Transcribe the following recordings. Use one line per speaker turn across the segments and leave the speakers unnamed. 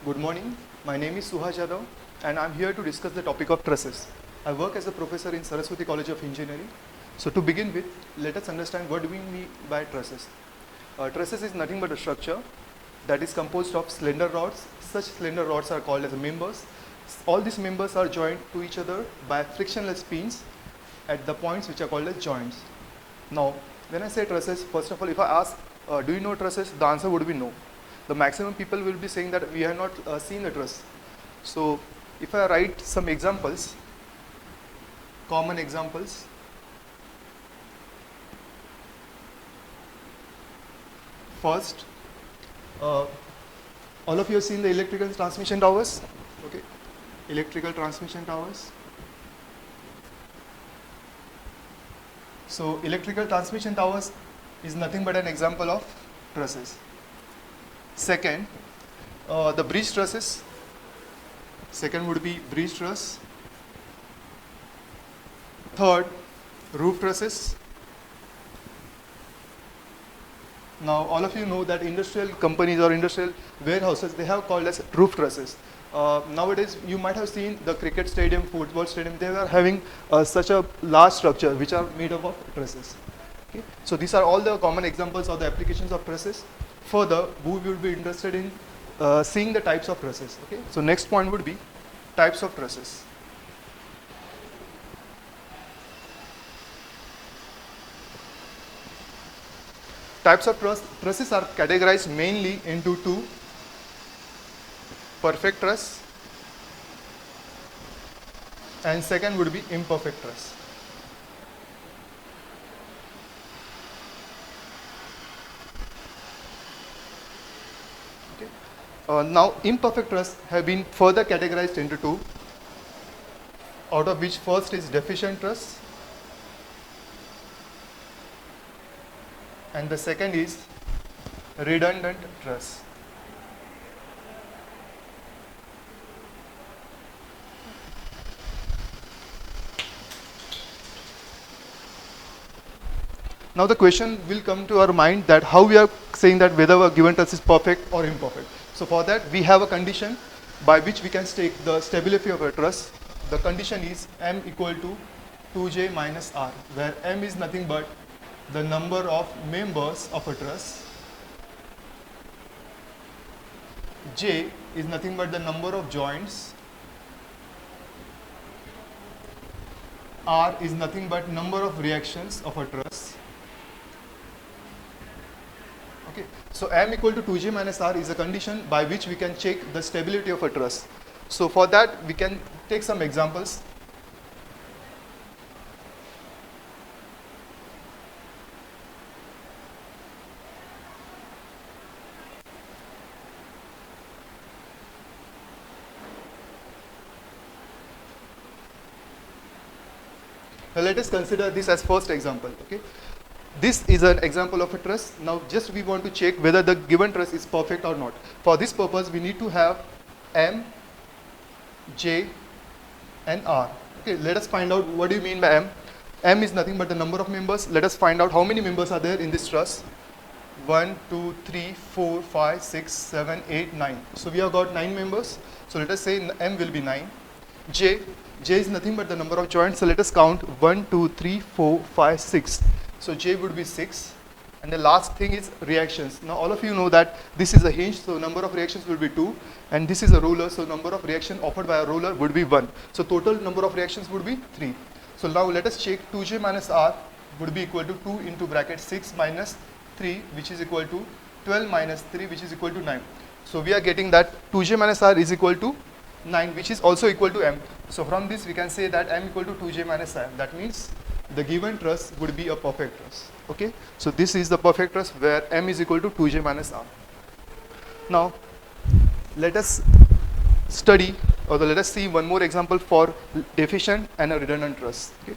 Good morning. My name is Suhas Yadav and I'm here to discuss the topic of trusses. I work as a professor in Saraswati College of Engineering. So to begin with, let us understand what do we mean by trusses. Trusses is nothing but a structure that is composed of slender rods. Such slender rods are called as members. All these members are joined to each other by frictionless pins at the points which are called as joints. Now, when I say trusses, first of all, if I ask, do you know trusses? The answer would be no. The maximum people will be saying that we have not seen a truss. So, if I write some examples, common examples, first, all of you have seen the electrical transmission towers, okay? Electrical transmission towers. So, electrical transmission towers is nothing but an example of trusses. Second, the bridge trusses. Second would be bridge truss. Third, roof trusses. Now, all of you know that industrial companies or industrial warehouses, they have called as roof trusses. Nowadays, you might have seen the cricket stadium, football stadium, they are having such a large structure which are made up of trusses. Okay? So, these are all the common examples of the applications of trusses. Further, we will be interested in seeing the types of trusses. Okay? So, next point would be types of trusses. Types of trusses are categorized mainly into two: perfect truss and second would be imperfect truss. Now, imperfect truss have been further categorized into two, out of which first is deficient truss and the second is redundant truss. Now the question will come to our mind that how we are saying that whether a given truss is perfect or imperfect. So for that we have a condition by which we can state the stability of a truss. The condition is m equal to 2j minus r, where m is nothing but the number of members of a truss, j is nothing but the number of joints, r is nothing but number of reactions of a truss. Okay. So m equal to 2j minus r is a condition by which we can check the stability of a truss. So for that we can take some examples. Now let us consider this as first example. Okay. This is an example of a truss. Now just we want to check whether the given truss is perfect or not. For this purpose we need to have m, j and r. Okay, let us find out what do you mean by m. M is nothing but the number of members. Let us find out how many members are there in this truss. 1, 2, 3, 4, 5, 6, 7, 8, 9. So we have got 9 members. So let us say m will be 9. J is nothing but the number of joints. So let us count 1, 2, 3, 4, 5, 6. So j would be 6. And the last thing is reactions. Now all of you know that this is a hinge, so number of reactions will be 2. And this is a roller, so number of reaction offered by a roller would be 1. So total number of reactions would be 3. So now let us check 2j minus r would be equal to 2 into bracket 6 minus 3, which is equal to 12 minus 3, which is equal to 9. So we are getting that 2j minus r is equal to 9, which is also equal to m. So from this we can say that m equal to 2j minus r. That means the given truss would be a perfect truss. Okay, so this is the perfect truss where m is equal to 2j minus r. Now let us study, or let us see one more example for deficient and a redundant truss. Okay.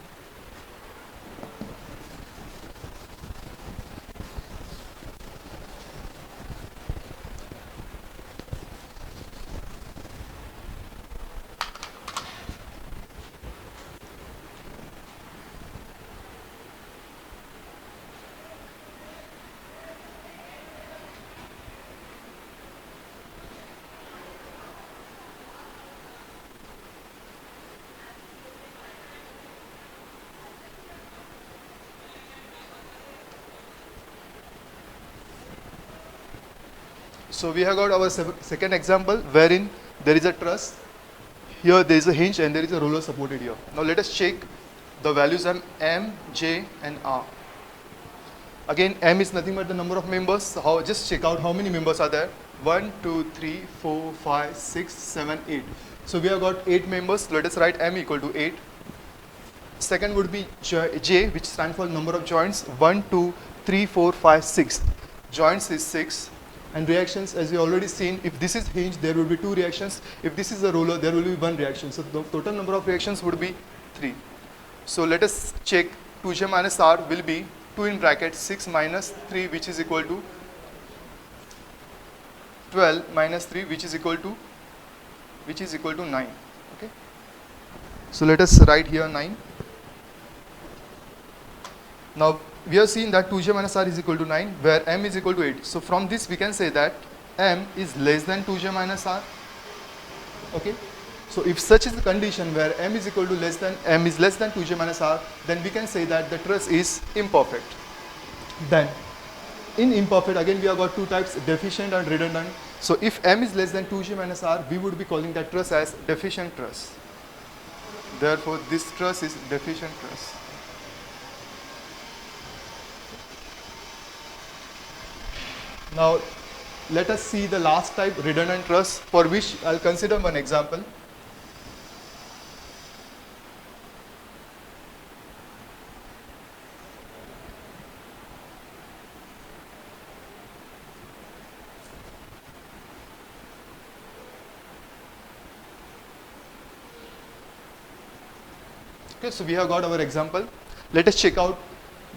So we have got our second example wherein there is a truss. Here there is a hinge and there is a roller supported here. Now let us check the values M, J and R. Again, M is nothing but the number of members. Just check out how many members are there. 1, 2, 3, 4, 5, 6, 7, 8. So we have got 8 members. Let us write M equal to 8. Second would be J, which stands for number of joints. 1, 2, 3, 4, 5, 6. Joints is 6. And reactions, as you already seen, if this is hinge, there will be 2 reactions. If this is a roller, there will be 1 reaction. So the total number of reactions would be 3. So let us check 2J minus R will be 2 in bracket 6 minus 3, which is equal to 12 minus 3, which is equal to 9. Okay. So let us write here 9. Now we have seen that 2J minus R is equal to 9, where M is equal to 8. So from this we can say that M is less than 2J minus R. Okay. So if such is the condition where M is less than 2J minus R, then we can say that the truss is imperfect. Then in imperfect, again we have got 2 types, deficient and redundant. So if M is less than 2J minus R, we would be calling that truss as deficient truss. Therefore this truss is deficient truss. Now let us see the last type, redundant truss, for which I'll consider one example. Okay, so we have got our example. Let us check out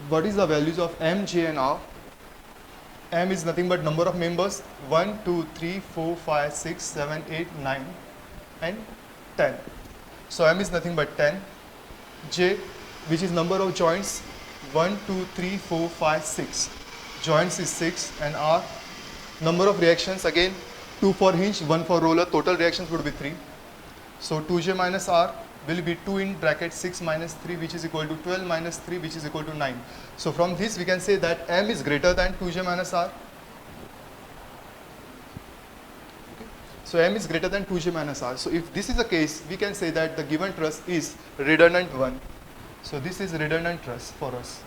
what is the values of M, J and R. M is nothing but number of members, 1, 2, 3, 4, 5, 6, 7, 8, 9 and 10. So M is nothing but 10. J, which is number of joints, 1, 2, 3, 4, 5, 6. Joints is 6. And R, number of reactions, again 2 for hinge, 1 for roller, total reactions would be 3. So 2J minus R will be 2 in bracket 6 minus 3, which is equal to 12 minus 3, which is equal to 9. So from this we can say that M is greater than 2J minus R. Okay. So M is greater than 2J minus R. So if this is the case, we can say that the given truss is redundant one. So this is redundant truss for us.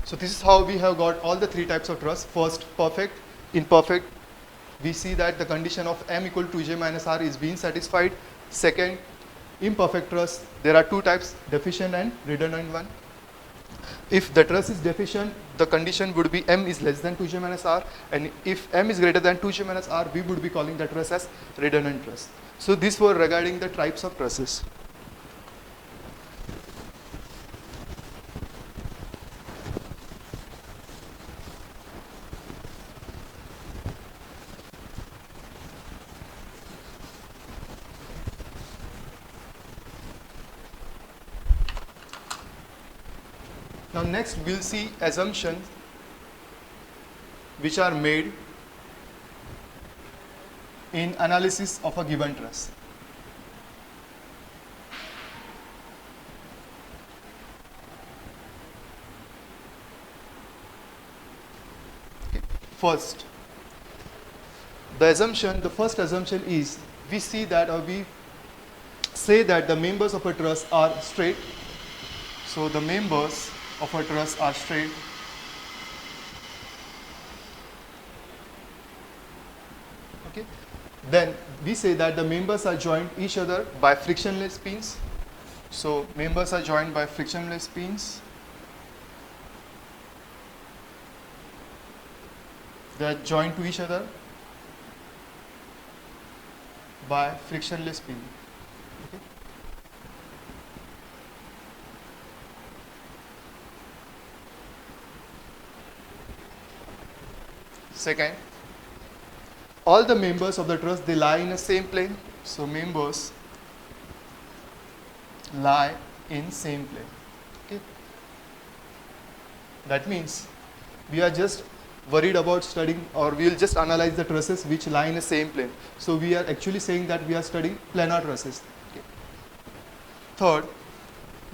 So this is how we have got all the 3 types of truss. First, perfect, imperfect. We see that the condition of M equal to J minus R is being satisfied. Second, imperfect truss, there are 2 types, deficient and redundant one. If the truss is deficient, the condition would be M is less than 2J minus R, and if M is greater than 2J minus R, we would be calling the truss as redundant truss. So these were regarding the types of trusses. Now next we'll see assumptions which are made in analysis of a given truss. Okay. First, the first assumption is we see that, or we say that the members of a truss are straight. So the members of a truss are straight. Okay. Then we say that the members are joined each other by frictionless pins. So members are joined by frictionless pins. They are joined to each other by frictionless pin. Okay. Second, all the members of the truss, they lie in the same plane. So members lie in same plane. Okay. That means we are just worried about studying, or we will just analyze the trusses which lie in the same plane. So we are actually saying that we are studying planar trusses. Okay. Third,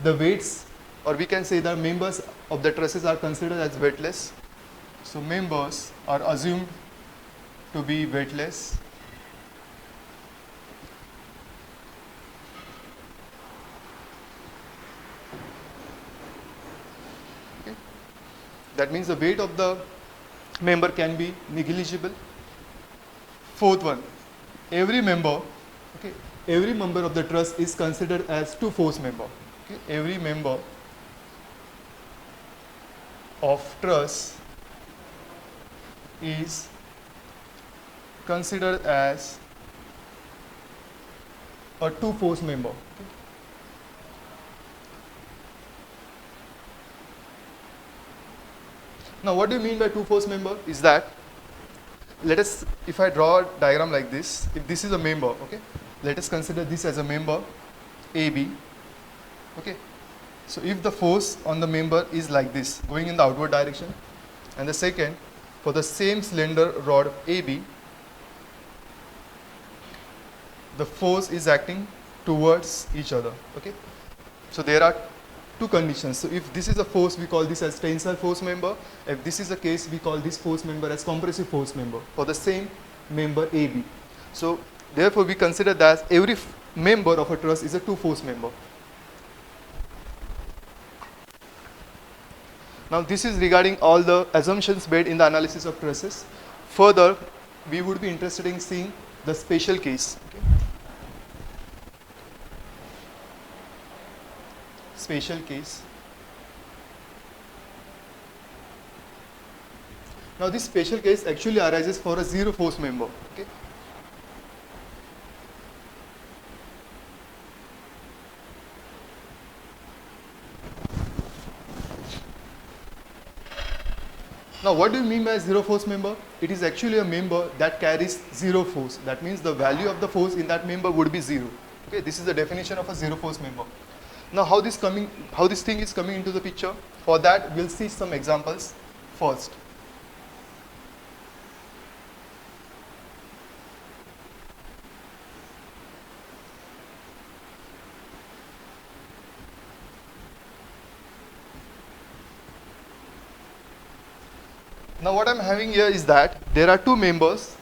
the weights, or we can say the members of the trusses are considered as weightless. So members are assumed to be weightless. Okay. That means the weight of the member can be negligible. Fourth one, every member of the truss is considered as two force member. Okay. Every member of truss is considered as a two force member. Okay. Now what do you mean by two force member is that, let us, if I draw a diagram like this, if this is a member, okay, let us consider this as a member AB, okay. So if the force on the member is like this, going in the outward direction, and the second, for the same slender rod AB, the force is acting towards each other, okay. So there are two conditions. So if this is a force, we call this as tensile force member. If this is the case, we call this force member as compressive force member for the same member AB. So therefore we consider that every member of a truss is a two force member. Now this is regarding all the assumptions made in the analysis of trusses. Further, we would be interested in seeing the special case. Okay. Special case. Now this special case actually arises for a zero force member. Okay. Now what do you mean by zero force member? It is actually a member that carries zero force. That means the value of the force in that member would be zero. Okay, this is the definition of a zero force member. Now how this thing is coming into the picture? For that we'll see some examples first. Now what I'm having here is that there are two members,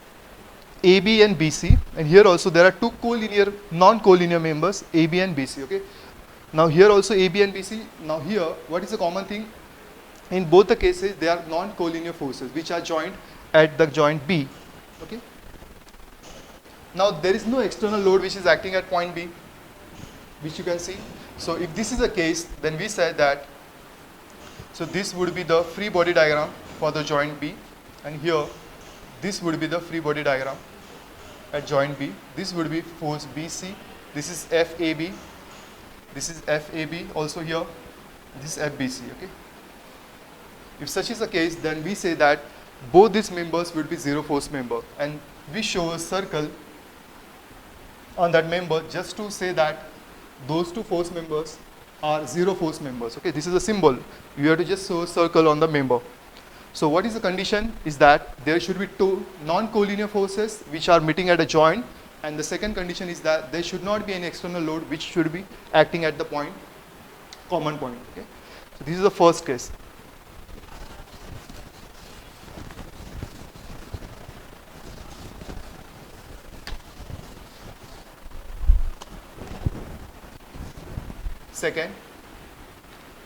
AB and BC, and here also there are two collinear, non-collinear members, AB and BC. Okay. Now here also AB and BC. Now here, what is the common thing? In both the cases, they are non-collinear forces which are joined at the joint B. Okay. Now there is no external load which is acting at point B, which you can see. So if this is the case, then we said that, so this would be the free body diagram for the joint B, and here this would be the free body diagram at joint B. This would be force BC, this is FAB, this is FAB also here, this is FBC. Okay. If such is the case, then we say that both these members would be zero force member, and we show a circle on that member just to say that those two force members are zero force members. Okay, this is a symbol. You have to just show a circle on the member. So what is the condition is that there should be two non-collinear forces which are meeting at a joint, and the second condition is that there should not be any external load which should be acting at the point, common point. Okay. So this is the first case. Second,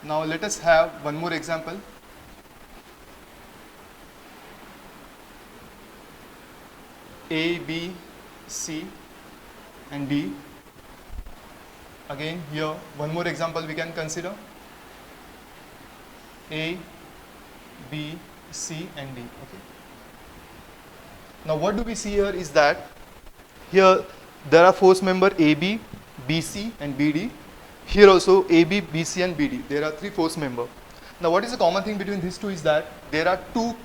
now let us have one more example. A, B, C and D. Again here one more example we can consider. A, B, C and D. Okay. Now what do we see here is that here there are force member AB, BC and BD. Here also AB, BC and BD. There are three force member. Now what is the common thing between these two is that there are two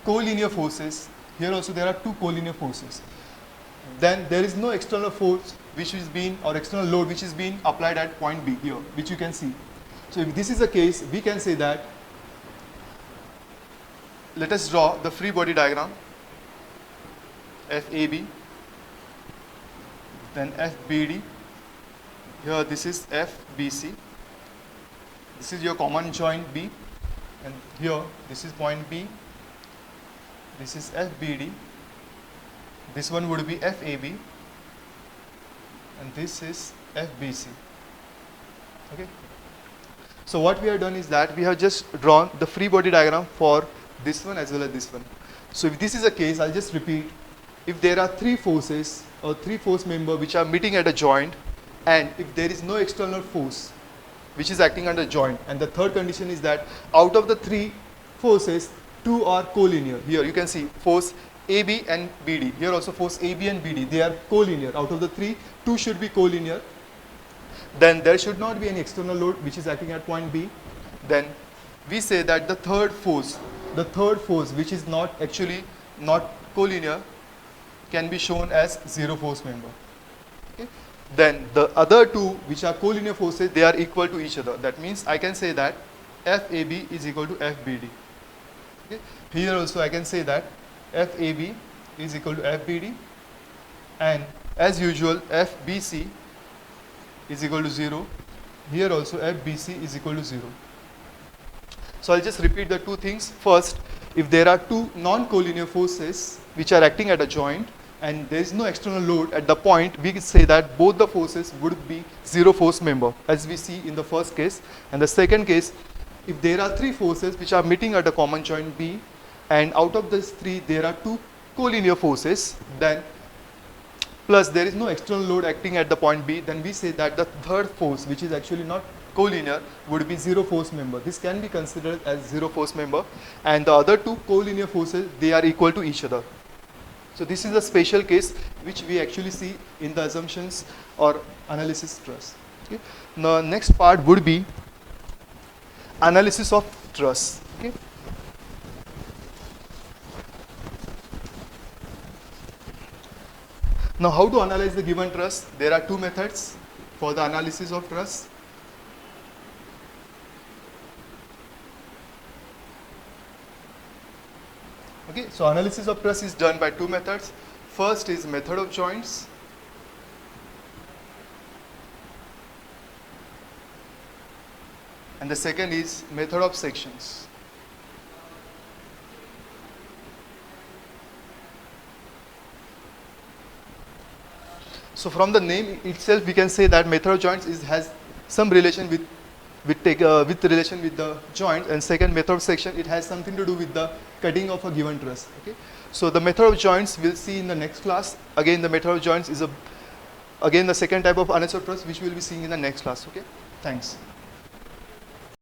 collinear forces. Here also there are two collinear forces. Then there is no external force which is being, or external load which is being applied at point B here, which you can see. So if this is the case, we can say that, let us draw the free body diagram. FAB, then FBD, here this is FBC, This is your common joint B, and here this is point B, this is FBD, this one would be FAB, and this is FBC. Okay. So what we have done is that we have just drawn the free body diagram for this one as well as this one. So if this is a case, I'll just repeat. If there are three forces or three force members which are meeting at a joint, and if there is no external force which is acting on the joint, and the third condition is that out of the three forces, two are collinear. Here you can see force AB and BD. Here also force AB and BD. They are collinear. Out of the three, two should be collinear. Then there should not be any external load which is acting at point B. Then we say that the third force which is not actually not collinear can be shown as zero force member. Okay. Then the other two which are collinear forces, they are equal to each other. That means I can say that FAB is equal to FBD. Okay. Here also I can say that FAB is equal to FBD, and as usual FBC is equal to 0. Here also FBC is equal to 0. So I'll just repeat the two things. First, if there are two non-collinear forces which are acting at a joint and there is no external load at the point, we can say that both the forces would be zero force member, as we see in the first case. And the second case, if there are three forces which are meeting at a common joint B, and out of these three there are two collinear forces, then plus there is no external load acting at the point B, then we say that the third force, which is actually not collinear, would be zero force member. This can be considered as zero force member, and the other two collinear forces, they are equal to each other. So this is a special case which we actually see in the assumptions or analysis truss. Okay. The next part would be analysis of truss. Okay. Now, how to analyze the given truss? There are two methods for the analysis of truss. Okay, so analysis of truss is done by two methods. First is method of joints. And the second is method of sections. So from the name itself, we can say that method of joints has some relation with relation with the joint, and second, method of section, it has something to do with the cutting of a given truss. Okay. So the method of joints we'll see in the next class. Again, the method of joints is again the second type of analysis of truss which we'll be seeing in the next class. Okay. Thanks.